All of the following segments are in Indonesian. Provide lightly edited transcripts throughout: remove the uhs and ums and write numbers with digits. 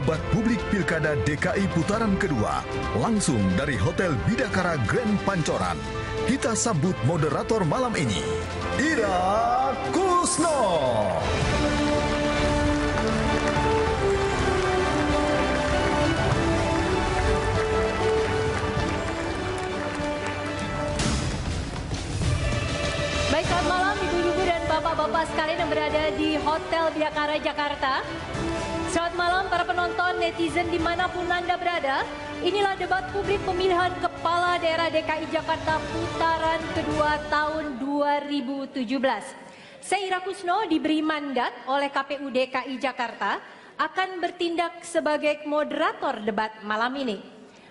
debat publik Pilkada DKI putaran kedua, langsung dari Hotel Bidakara Grand Pancoran. Kita sambut moderator malam ini, Ira Kusno. Baik, selamat malam ibu-ibu dan bapak-bapak sekalian yang berada di Hotel Bidakara Jakarta. Selamat malam para penonton, netizen dimanapun Anda berada. Inilah debat publik pemilihan Kepala Daerah DKI Jakarta putaran kedua tahun 2017. Saya Ira Kusno diberi mandat oleh KPU DKI Jakarta akan bertindak sebagai moderator debat malam ini.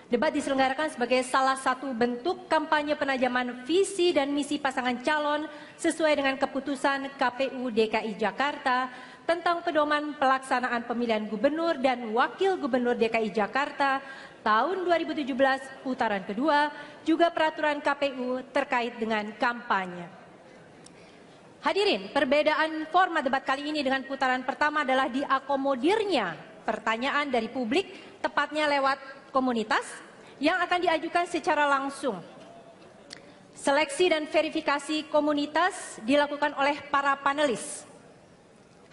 Debat diselenggarakan sebagai salah satu bentuk kampanye penajaman visi dan misi pasangan calon sesuai dengan keputusan KPU DKI Jakarta tentang pedoman pelaksanaan pemilihan gubernur dan wakil gubernur DKI Jakarta tahun 2017 putaran kedua, juga peraturan KPU terkait dengan kampanye. Hadirin, perbedaan format debat kali ini dengan putaran pertama adalah diakomodirnya pertanyaan dari publik, tepatnya lewat komunitas, yang akan diajukan secara langsung. Seleksi dan verifikasi komunitas dilakukan oleh para panelis.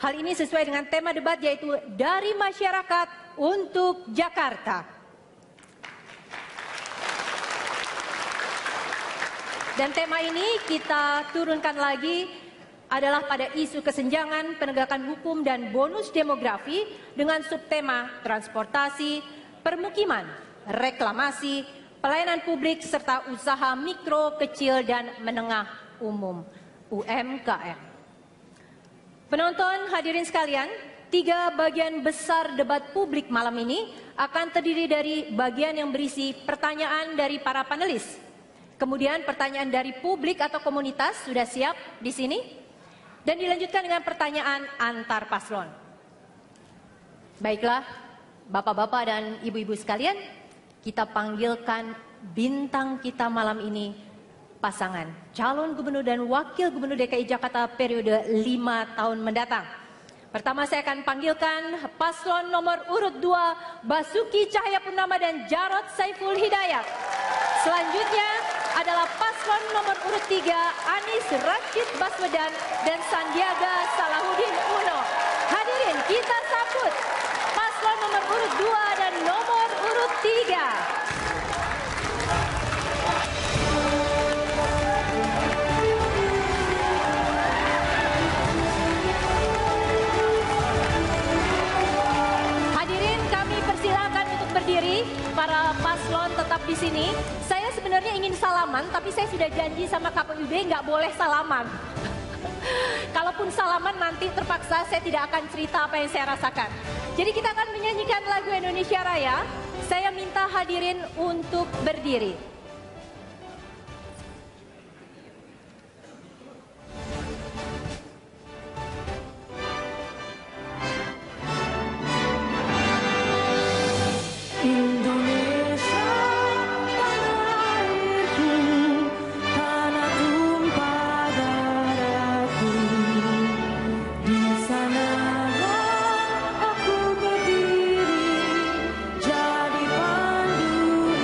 Hal ini sesuai dengan tema debat, yaitu dari masyarakat untuk Jakarta. Dan tema ini kita turunkan lagi adalah pada isu kesenjangan, penegakan hukum, dan bonus demografi dengan subtema transportasi, permukiman, reklamasi, pelayanan publik, serta usaha mikro, kecil, dan menengah umum UMKM. Penonton hadirin sekalian, 3 bagian besar debat publik malam ini akan terdiri dari bagian yang berisi pertanyaan dari para panelis. Kemudian pertanyaan dari publik atau komunitas sudah siap di sini. Dan dilanjutkan dengan pertanyaan antar paslon. Baiklah, bapak-bapak dan ibu-ibu sekalian, kita panggilkan bintang kita malam ini, pasangan calon gubernur dan wakil gubernur DKI Jakarta periode 5 tahun mendatang. Pertama saya akan panggilkan paslon nomor urut 2 Basuki Cahayapurnama dan Jarod Saiful Hidayat. Selanjutnya adalah paslon nomor urut 3 Anies Rashid Baswedan dan Sandiaga Salahuddin Uno. Hadirin, kita sambut paslon nomor urut 2 dan nomor urut 3. Berdiri, para paslon tetap di sini. Saya sebenarnya ingin salaman, tapi saya sudah janji sama KPUD nggak boleh salaman. Kalaupun salaman nanti terpaksa saya tidak akan cerita apa yang saya rasakan. Jadi kita akan menyanyikan lagu Indonesia Raya. Saya minta hadirin untuk berdiri. Jadi pandu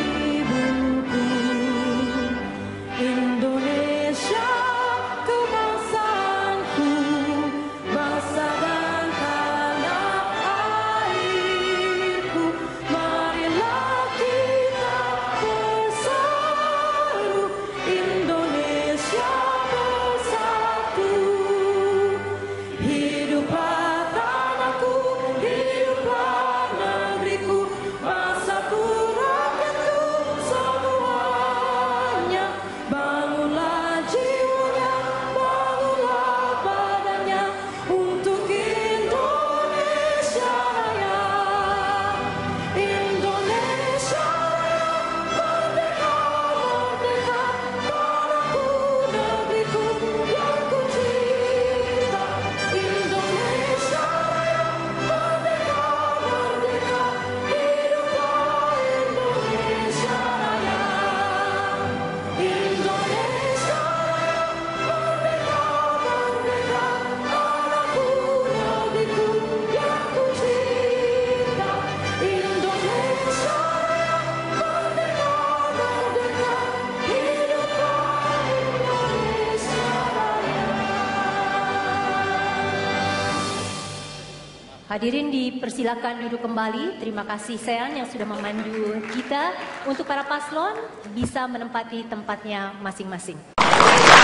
Hadirin dipersilakan duduk kembali. Terima kasih Sean yang sudah memandu kita. Untuk para paslon bisa menempati tempatnya masing-masing.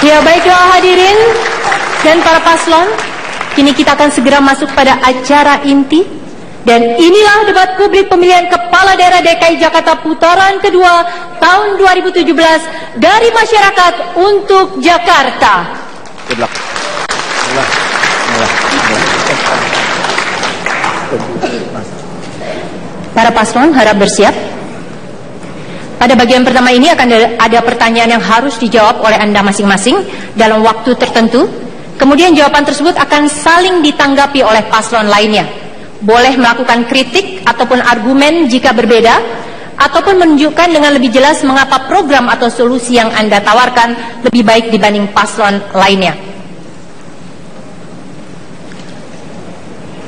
Ya, baiklah hadirin dan para paslon, kini kita akan segera masuk pada acara inti. Dan inilah debat publik pemilihan Kepala Daerah DKI Jakarta putaran kedua tahun 2017 dari masyarakat untuk Jakarta. Para paslon harap bersiap. Pada bagian pertama ini akan ada pertanyaan yang harus dijawab oleh Anda masing-masing dalam waktu tertentu. Kemudian jawaban tersebut akan saling ditanggapi oleh paslon lainnya. Boleh melakukan kritik ataupun argumen jika berbeda, ataupun menunjukkan dengan lebih jelas mengapa program atau solusi yang Anda tawarkan lebih baik dibanding paslon lainnya.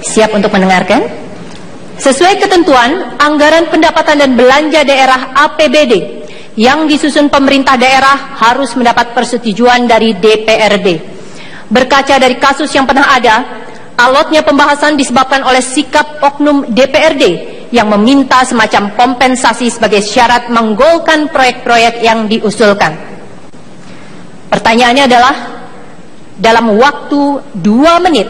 Siap untuk mendengarkan? Sesuai ketentuan, anggaran pendapatan dan belanja daerah APBD yang disusun pemerintah daerah harus mendapat persetujuan dari DPRD. Berkaca dari kasus yang pernah ada, alotnya pembahasan disebabkan oleh sikap oknum DPRD yang meminta semacam kompensasi sebagai syarat menggolkan proyek-proyek yang diusulkan. Pertanyaannya adalah, dalam waktu 2 menit,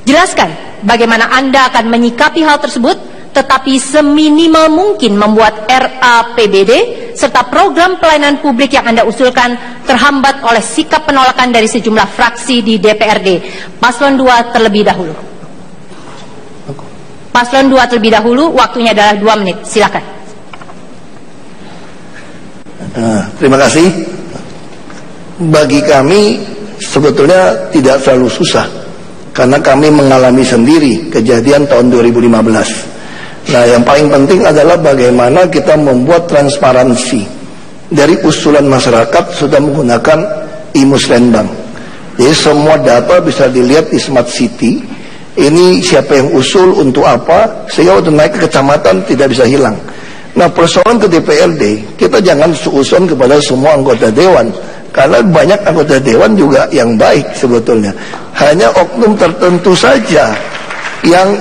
jelaskan bagaimana Anda akan menyikapi hal tersebut, tetapi seminimal mungkin membuat RAPBD serta program pelayanan publik yang Anda usulkan terhambat oleh sikap penolakan dari sejumlah fraksi di DPRD. Paslon 2 terlebih dahulu. Paslon 2 terlebih dahulu, waktunya adalah 2 menit. Silakan. Terima kasih. Bagi kami sebetulnya tidak terlalu susah, karena kami mengalami sendiri kejadian tahun 2015. Nah, yang paling penting adalah bagaimana kita membuat transparansi. Dari usulan masyarakat sudah menggunakan e-Musrenbang. Jadi semua data bisa dilihat di Smart City. Ini siapa yang usul untuk apa, sehingga waktu naik ke kecamatan tidak bisa hilang. Nah, persoalan ke DPRD, kita jangan suuson kepada semua anggota dewan, karena banyak anggota dewan juga yang baik sebetulnya. Hanya oknum tertentu saja yang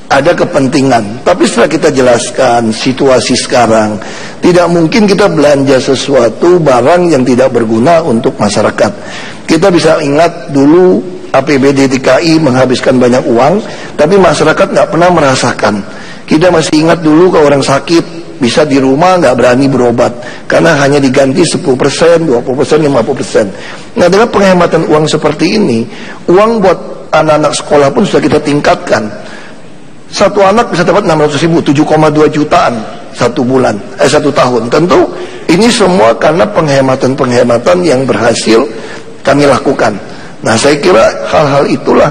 ada kepentingan. Tapi setelah kita jelaskan situasi sekarang, tidak mungkin kita belanja sesuatu barang yang tidak berguna untuk masyarakat. Kita bisa ingat dulu APBD DKI menghabiskan banyak uang, tapi masyarakat nggak pernah merasakan. Kita masih ingat dulu kalau orang sakit bisa di rumah nggak berani berobat karena hanya diganti 10%, 20%, 50%. Nah, dengan penghematan uang seperti ini, uang buat anak-anak sekolah pun sudah kita tingkatkan. Satu anak bisa dapat 600.000, 7,2 jutaan satu tahun. Tentu ini semua karena penghematan-penghematan yang berhasil kami lakukan. Nah, saya kira hal-hal itulah,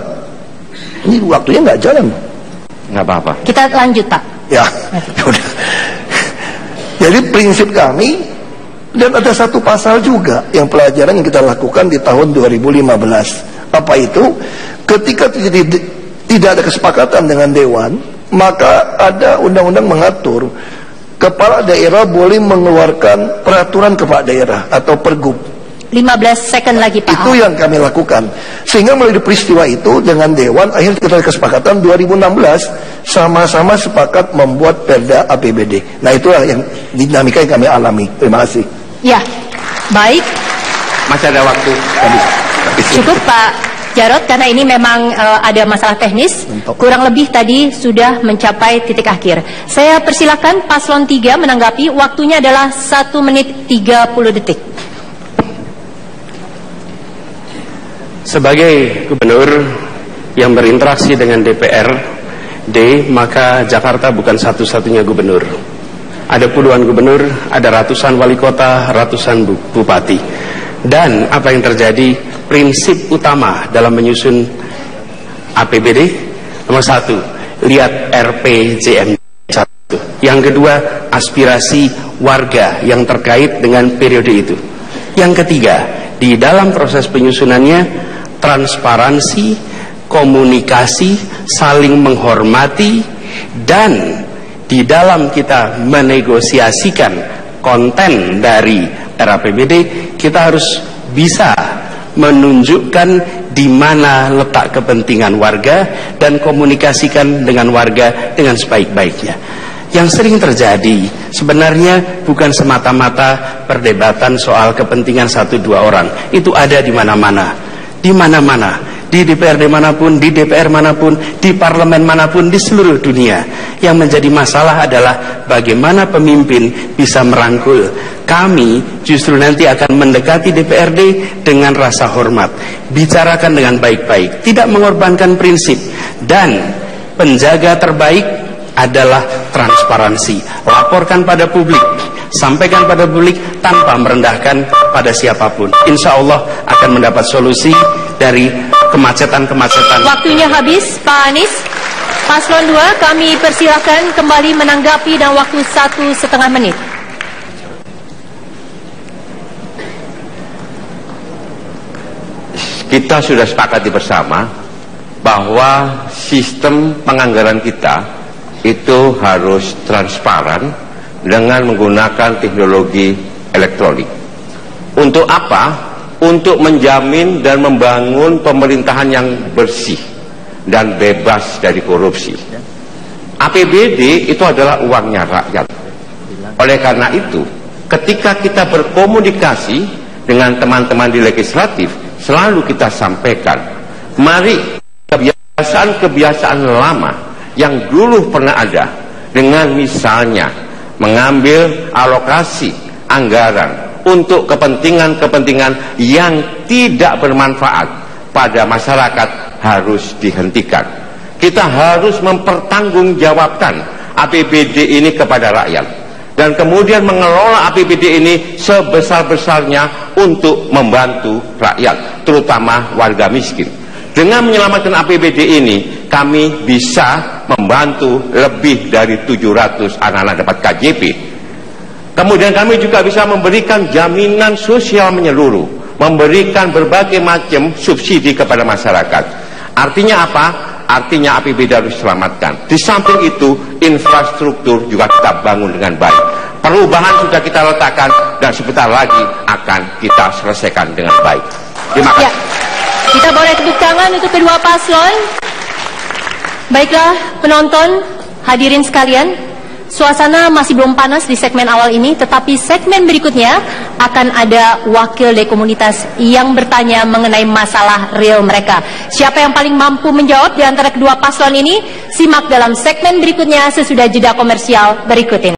ini waktunya nggak jalan. Nggak apa-apa. Kita lanjut, Pak. Ya, udah. Jadi prinsip kami, dan ada satu pasal juga yang pelajaran yang kita lakukan di tahun 2015. Apa itu? Ketika tidak ada kesepakatan dengan dewan, maka ada undang-undang mengatur kepala daerah boleh mengeluarkan peraturan kepala daerah atau pergub. 15 second lagi, Pak. Itu yang kami lakukan. Sehingga melalui peristiwa itu dengan dewan, akhirnya kita ada kesepakatan 2016 sama-sama sepakat membuat Perda APBD. Nah, itulah yang dinamika yang kami alami. Terima kasih. Ya, baik. Masih ada waktu. Cukup, Pak Jarod, karena ini memang ada masalah teknis. Kurang lebih tadi sudah mencapai titik akhir. Saya persilakan paslon 3 menanggapi. Waktunya adalah 1 menit 30 detik. Sebagai gubernur yang berinteraksi dengan DPRD, maka Jakarta bukan satu-satunya gubernur. Ada puluhan gubernur, ada ratusan wali kota, ratusan bupati. Dan apa yang terjadi, prinsip utama dalam menyusun APBD, nomor 1, lihat RPJMD 1. Yang kedua, aspirasi warga yang terkait dengan periode itu. Yang ketiga, di dalam proses penyusunannya, transparansi, komunikasi, saling menghormati, dan di dalam kita menegosiasikan konten dari RAPBD, kita harus bisa menunjukkan di mana letak kepentingan warga dan komunikasikan dengan warga dengan sebaik-baiknya. Yang sering terjadi sebenarnya bukan semata-mata perdebatan soal kepentingan 1-2 orang. Itu ada di mana-mana. Di mana-mana, di DPRD manapun, di DPR manapun, di parlemen manapun, di seluruh dunia. Yang menjadi masalah adalah bagaimana pemimpin bisa merangkul. Kami justru nanti akan mendekati DPRD dengan rasa hormat, bicarakan dengan baik-baik, tidak mengorbankan prinsip, dan penjaga terbaik adalah transparansi. Laporkan pada publik, sampaikan pada publik tanpa merendahkan pada siapapun. Insya Allah akan mendapat solusi dari kemacetan-kemacetan. Waktunya habis, Pak Anies. Paslon 2 kami persilakan kembali menanggapi dalam waktu 1,5 menit. Kita sudah sepakati bersama bahwa sistem penganggaran kita itu harus transparan dengan menggunakan teknologi elektronik. Untuk apa? Untuk menjamin dan membangun pemerintahan yang bersih dan bebas dari korupsi. APBD itu adalah uangnya rakyat. Oleh karena itu, ketika kita berkomunikasi dengan teman-teman di legislatif, selalu kita sampaikan, mari kebiasaan-kebiasaan lama yang dulu pernah ada, dengan misalnya mengambil alokasi anggaran untuk kepentingan-kepentingan yang tidak bermanfaat pada masyarakat harus dihentikan. Kita harus mempertanggungjawabkan APBD ini kepada rakyat, dan kemudian mengelola APBD ini sebesar-besarnya untuk membantu rakyat, terutama warga miskin. Dengan menyelamatkan APBD ini, kami bisa membantu lebih dari 700 anak-anak dapat KJP. Kemudian kami juga bisa memberikan jaminan sosial menyeluruh, memberikan berbagai macam subsidi kepada masyarakat. Artinya apa? Artinya APBD harus diselamatkan. Di samping itu, infrastruktur juga kita bangun dengan baik. Perubahan sudah kita letakkan dan sebentar lagi akan kita selesaikan dengan baik. Terima kasih. Ya, kita boleh tepuk tangan untuk kedua paslon. Baiklah penonton, hadirin sekalian, suasana masih belum panas di segmen awal ini, tetapi segmen berikutnya akan ada wakil dari komunitas yang bertanya mengenai masalah real mereka. Siapa yang paling mampu menjawab di antara kedua paslon ini? Simak dalam segmen berikutnya sesudah jeda komersial berikut ini.